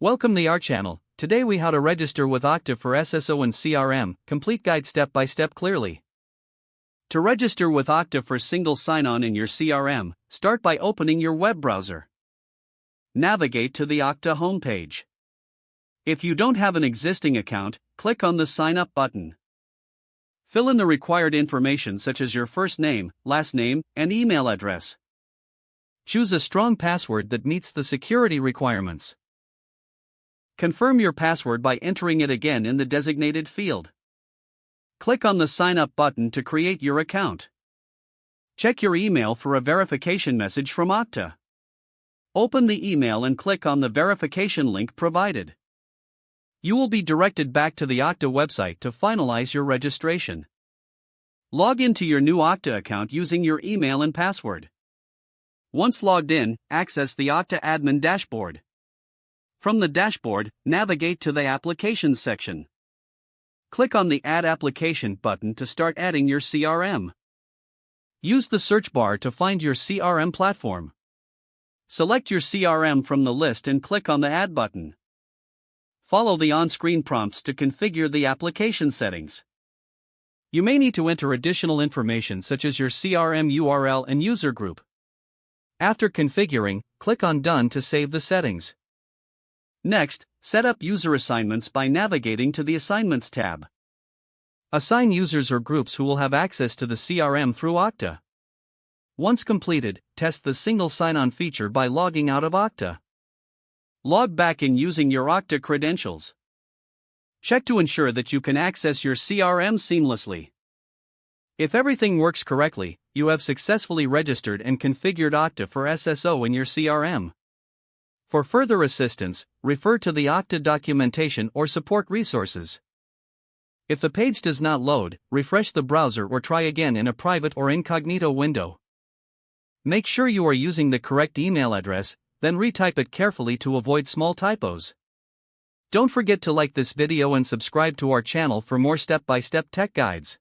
Welcome to our channel. Today we how to register with Okta for SSO and CRM, complete guide step by step clearly. To register with Okta for single sign-on in your CRM, start by opening your web browser. Navigate to the Okta homepage. If you don't have an existing account, click on the Sign Up button. Fill in the required information such as your first name, last name, and email address. Choose a strong password that meets the security requirements. Confirm your password by entering it again in the designated field. Click on the Sign Up button to create your account. Check your email for a verification message from Okta. Open the email and click on the verification link provided. You will be directed back to the Okta website to finalize your registration. Log into your new Okta account using your email and password. Once logged in, access the Okta admin dashboard. From the dashboard, navigate to the Applications section. Click on the Add Application button to start adding your CRM. Use the search bar to find your CRM platform. Select your CRM from the list and click on the Add button. Follow the on-screen prompts to configure the application settings. You may need to enter additional information such as your CRM URL and user group. After configuring, click on Done to save the settings. Next, set up user assignments by navigating to the Assignments tab. Assign users or groups who will have access to the CRM through Okta. Once completed, test the single sign-on feature by logging out of Okta. Log back in using your Okta credentials. Check to ensure that you can access your CRM seamlessly. If everything works correctly, you have successfully registered and configured Okta for SSO in your CRM. For further assistance, refer to the Okta documentation or support resources. If the page does not load, refresh the browser or try again in a private or incognito window. Make sure you are using the correct email address, then retype it carefully to avoid small typos. Don't forget to like this video and subscribe to our channel for more step-by-step tech guides.